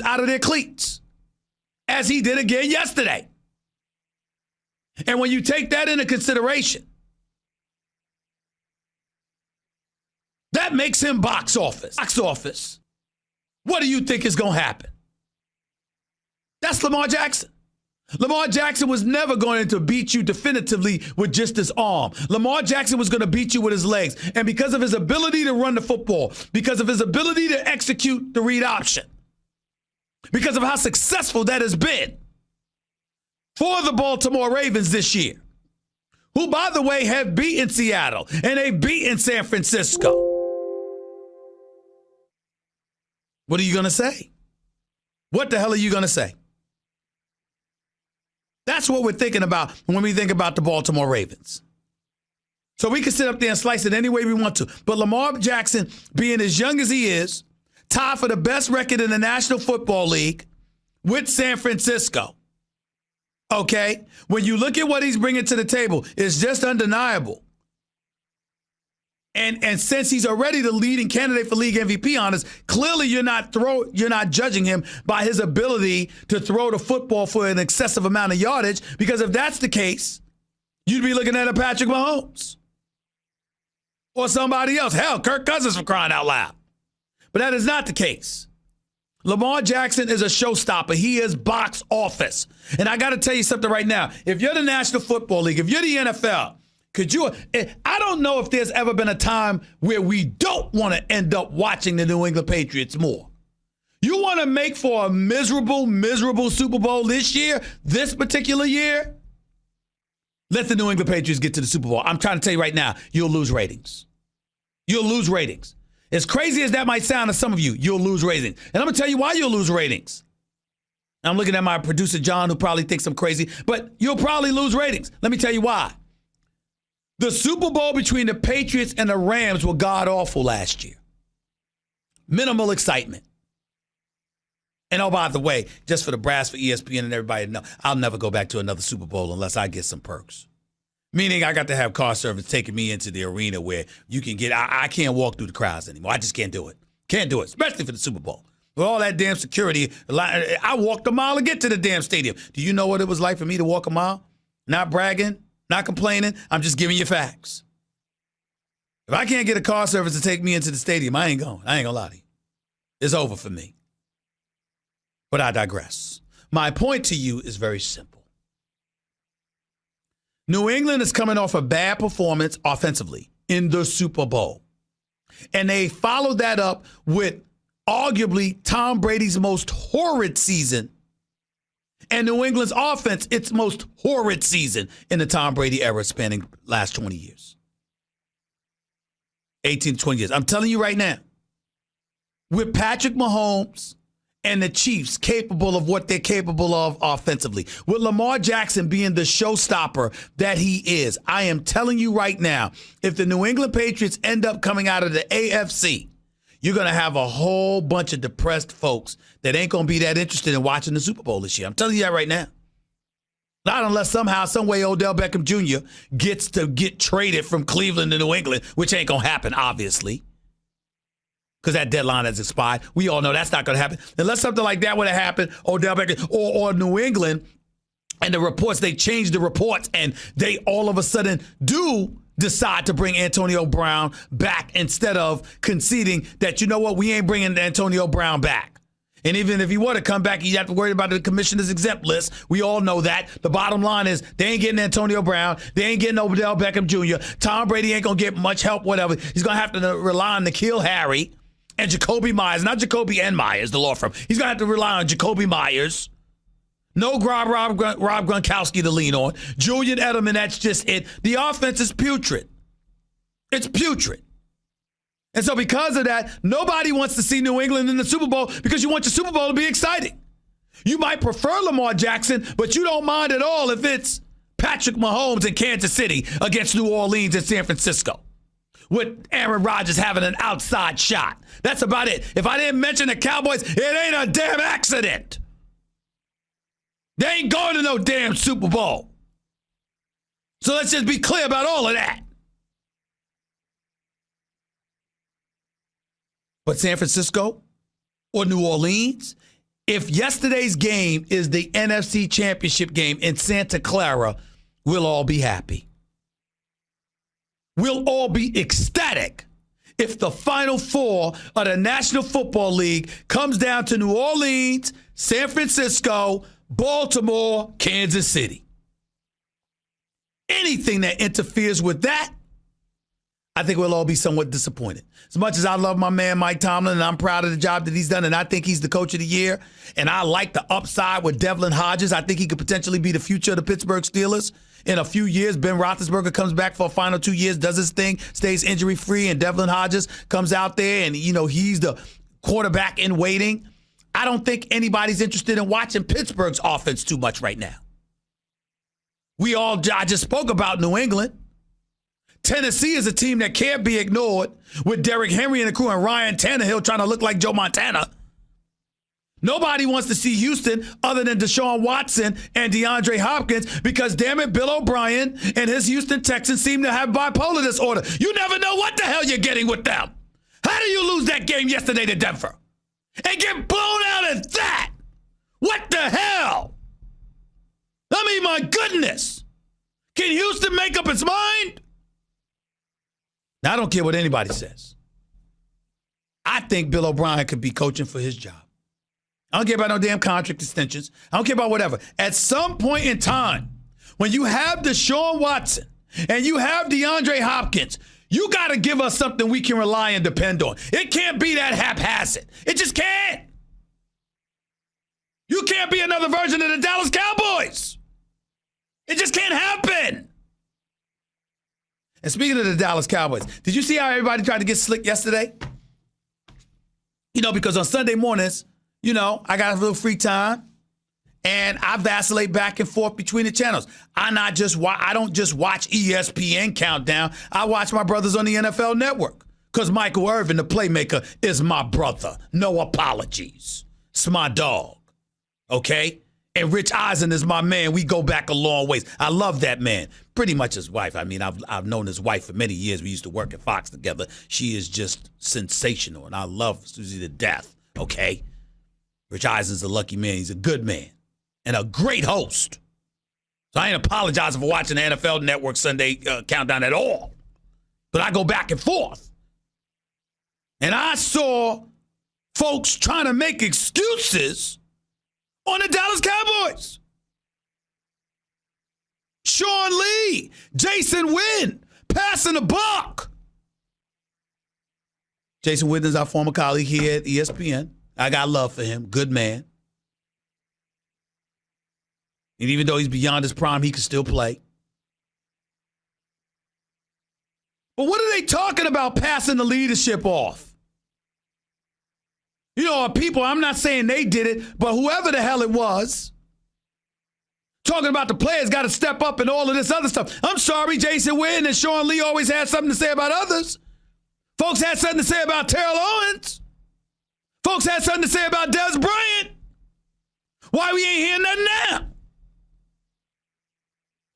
out of their cleats, as he did again yesterday. And when you take that into consideration, that makes him box office. Box office. What do you think is going to happen? That's Lamar Jackson. Lamar Jackson was never going to beat you definitively with just his arm. Lamar Jackson was going to beat you with his legs. And because of his ability to run the football, because of his ability to execute the read option, because of how successful that has been for the Baltimore Ravens this year, who, by the way, have beaten Seattle and they've beaten San Francisco. What are you going to say? What the hell are you going to say? That's what we're thinking about when we think about the Baltimore Ravens. So we can sit up there and slice it any way we want to. But Lamar Jackson, being as young as he is, tied for the best record in the National Football League with San Francisco. Okay? When you look at what he's bringing to the table, it's just undeniable. And since he's already the leading candidate for league MVP honors, clearly you're not judging him by his ability to throw the football for an excessive amount of yardage, because if that's the case, you'd be looking at a Patrick Mahomes or somebody else. Hell, Kirk Cousins, for crying out loud. But that is not the case. Lamar Jackson is a showstopper. He is box office. And I got to tell you something right now. If you're the National Football League, if you're the NFL, I don't know if there's ever been a time where we don't want to end up watching the New England Patriots more. You want to make for a miserable, miserable Super Bowl this year, this particular year? Let the New England Patriots get to the Super Bowl. I'm trying to tell you right now, you'll lose ratings. You'll lose ratings. As crazy as that might sound to some of you, you'll lose ratings. And I'm going to tell you why you'll lose ratings. I'm looking at my producer, John, who probably thinks I'm crazy, but you'll probably lose ratings. Let me tell you why. The Super Bowl between the Patriots and the Rams were god-awful last year. Minimal excitement. And oh, by the way, just for the brass, for ESPN and everybody to know, I'll never go back to another Super Bowl unless I get some perks. Meaning I got to have car service taking me into the arena where you can get, I can't walk through the crowds anymore. I just can't do it. Can't do it, especially for the Super Bowl. With all that damn security, I walked a mile to get to the damn stadium. Do you know what it was like for me to walk a mile? Not bragging, not complaining. I'm just giving you facts. If I can't get a car service to take me into the stadium, I ain't going. I ain't going to lie to you. It's over for me. But I digress. My point to you is very simple. New England is coming off a bad performance offensively in the Super Bowl. And they followed that up with arguably Tom Brady's most horrid season, and New England's offense, its most horrid season in the Tom Brady era, spanning last 20 years. 18 to 20 years. I'm telling you right now, with Patrick Mahomes and the Chiefs capable of what they're capable of offensively, with Lamar Jackson being the showstopper that he is, I am telling you right now, if the New England Patriots end up coming out of the AFC, you're going to have a whole bunch of depressed folks that ain't going to be that interested in watching the Super Bowl this year. I'm telling you that right now. Not unless somehow, some way, Odell Beckham Jr. gets to get traded from Cleveland to New England, which ain't going to happen, obviously, because that deadline has expired. We all know that's not going to happen. Unless something like that would have happened, Odell Beckham or New England, and the reports, they changed the reports, and they all of a sudden do decide to bring Antonio Brown back instead of conceding that, you know what, we ain't bringing Antonio Brown back. And even if he were to come back, you have to worry about the commissioner's exempt list. We all know that. The bottom line is they ain't getting Antonio Brown. They ain't getting Odell Beckham Jr. Tom Brady ain't going to get much help, whatever. He's going to have to rely on N'Keal Harry and Jacoby Myers. Not Jacoby and Myers, the law firm. He's going to have to rely on Jacoby Myers. No Rob Gronkowski to lean on. Julian Edelman, that's just it. The offense is putrid. It's putrid. And so because of that, nobody wants to see New England in the Super Bowl because you want your Super Bowl to be exciting. You might prefer Lamar Jackson, but you don't mind at all if it's Patrick Mahomes in Kansas City against New Orleans and San Francisco, with Aaron Rodgers having an outside shot. That's about it. If I didn't mention the Cowboys, it ain't a damn accident. They ain't going to no damn Super Bowl. So let's just be clear about all of that. But San Francisco or New Orleans, If yesterday's game is the NFC Championship game in Santa Clara, we'll all be happy. We'll all be ecstatic if the Final Four of the National Football League comes down to New Orleans, San Francisco, Baltimore, Kansas City. Anything that interferes with that, I think we'll all be somewhat disappointed. As much as I love my man Mike Tomlin, and I'm proud of the job that he's done, and I think he's the coach of the year, and I like the upside with Devlin Hodges. I think he could potentially be the future of the Pittsburgh Steelers. In a few years, Ben Roethlisberger comes back for a final 2 years, does his thing, stays injury-free, and Devlin Hodges comes out there, and, he's the quarterback in waiting. I don't think anybody's interested in watching Pittsburgh's offense too much right now. I just spoke about New England. Tennessee is a team that can't be ignored with Derrick Henry and the crew and Ryan Tannehill trying to look like Joe Montana. Nobody wants to see Houston other than Deshaun Watson and DeAndre Hopkins because, damn it, Bill O'Brien and his Houston Texans seem to have bipolar disorder. You never know what the hell you're getting with them. How do you lose that game yesterday to Denver and get blown out at that? What the hell? I mean, my goodness. Can Houston make up its mind? Now, I don't care what anybody says. I think Bill O'Brien could be coaching for his job. I don't care about no damn contract extensions. I don't care about whatever. At some point in time, when you have Deshaun Watson and you have DeAndre Hopkins, you got to give us something we can rely and depend on. It can't be that haphazard. It just can't. You can't be another version of the Dallas Cowboys. It just can't happen. And speaking of the Dallas Cowboys, did you see how everybody tried to get slick yesterday? Because on Sunday mornings, I got a little free time, and I vacillate back and forth between the channels. I don't just watch ESPN Countdown. I watch my brothers on the NFL Network because Michael Irvin, the playmaker, is my brother. No apologies. It's my dog, okay? And Rich Eisen is my man. We go back a long ways. I love that man. Pretty much his wife. I mean, I've known his wife for many years. We used to work at Fox together. She is just sensational, and I love Susie to death, okay? Rich Eisen's a lucky man. He's a good man and a great host. So I ain't apologizing for watching the NFL Network Sunday Countdown at all. But I go back and forth. And I saw folks trying to make excuses on the Dallas Cowboys. Sean Lee, Jason Witten, passing the buck. Jason Witten is our former colleague here at ESPN. I got love for him. Good man. And even though he's beyond his prime, he can still play. But what are they talking about passing the leadership off? People, I'm not saying they did it, but whoever the hell it was, talking about the players got to step up and all of this other stuff. I'm sorry, Jason Witten and Sean Lee always had something to say about others. Folks had something to say about Terrell Owens. Folks had something to say about Des Bryant. Why we ain't hearing nothing now?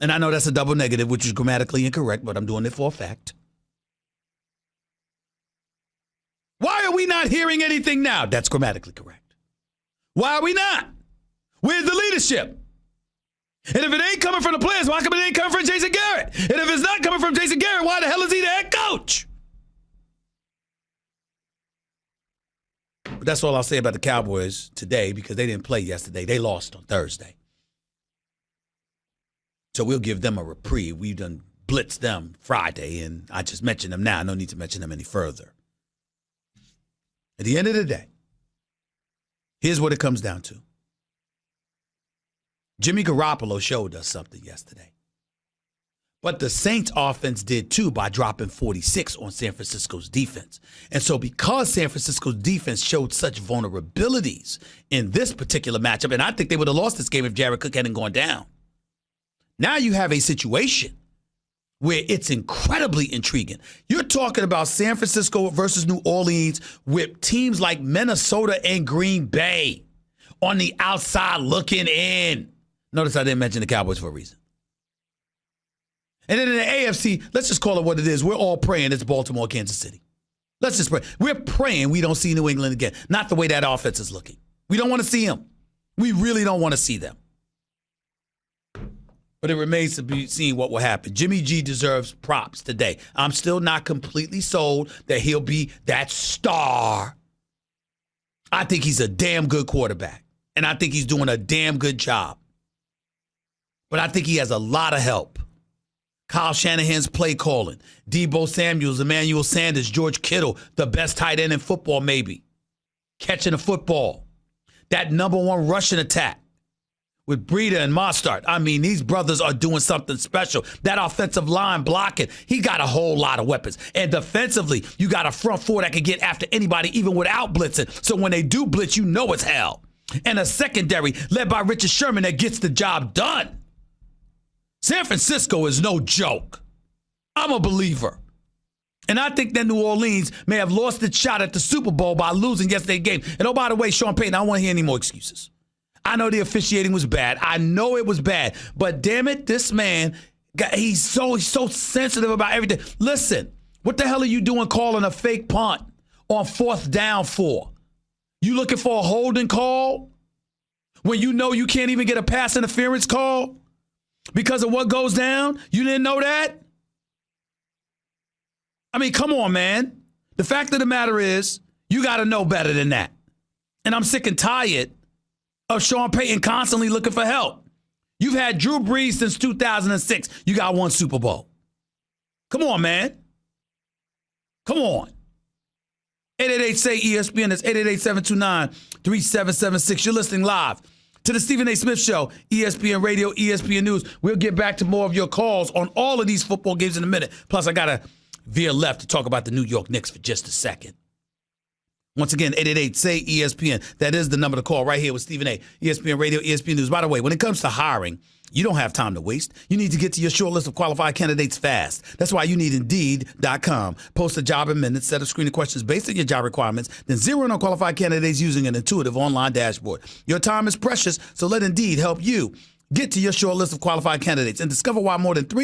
And I know that's a double negative, which is grammatically incorrect, but I'm doing it for a fact. Why are we not hearing anything now? That's grammatically correct. Why are we not? Where's the leadership? And if it ain't coming from the players, why come it ain't coming from Jason Garrett? And if it's not coming from Jason Garrett, why the hell is he the head coach? But that's all I'll say about the Cowboys today because they didn't play yesterday. They lost on Thursday. So we'll give them a reprieve. We've done blitzed them Friday, and I just mentioned them now. No need to mention them any further. At the end of the day, here's what it comes down to. Jimmy Garoppolo showed us something yesterday. But the Saints offense did too by dropping 46 on San Francisco's defense. And so because San Francisco's defense showed such vulnerabilities in this particular matchup, and I think they would have lost this game if Jared Cook hadn't gone down. Now you have a situation where it's incredibly intriguing. You're talking about San Francisco versus New Orleans with teams like Minnesota and Green Bay on the outside looking in. Notice I didn't mention the Cowboys for a reason. And then in the AFC, let's just call it what it is. We're all praying it's Baltimore, Kansas City. Let's just pray. We're praying we don't see New England again. Not the way that offense is looking. We don't want to see them. We really don't want to see them. But it remains to be seen what will happen. Jimmy G deserves props today. I'm still not completely sold that he'll be that star. I think he's a damn good quarterback, and I think he's doing a damn good job. But I think he has a lot of help. Kyle Shanahan's play calling, Deebo Samuels, Emmanuel Sanders, George Kittle, the best tight end in football maybe, catching the football. That number one rushing attack with Breida and Mostert. I mean, these brothers are doing something special. That offensive line blocking, he got a whole lot of weapons. And defensively, you got a front four that can get after anybody even without blitzing. So when they do blitz, you know it's hell. And a secondary led by Richard Sherman that gets the job done. San Francisco is no joke. I'm a believer. And I think that New Orleans may have lost its shot at the Super Bowl by losing yesterday's game. And oh, by the way, Sean Payton, I don't want to hear any more excuses. I know the officiating was bad. I know it was bad. But damn it, this man, he's so sensitive about everything. Listen, what the hell are you doing calling a fake punt on 4th down for? You looking for a holding call when you know you can't even get a pass interference call because of what goes down? You didn't know that? I mean, come on, man. The fact of the matter is, you got to know better than that. And I'm sick and tired of Sean Payton constantly looking for help. You've had Drew Brees since 2006. You got one Super Bowl. Come on, man. Come on. 888-SAY-ESPN. That's 888-729-3776. You're listening live to the Stephen A. Smith Show, ESPN Radio, ESPN News. We'll get back to more of your calls on all of these football games in a minute. Plus, I got to veer left to talk about the New York Knicks for just a second. Once again, 888-SAY-ESPN. That is the number to call right here with Stephen A. ESPN Radio, ESPN News. By the way, when it comes to hiring, you don't have time to waste. You need to get to your short list of qualified candidates fast. That's why you need Indeed.com. Post a job in minutes, set of screening questions based on your job requirements, then zero in on qualified candidates using an intuitive online dashboard. Your time is precious, so let Indeed help you get to your short list of qualified candidates and discover why more than 3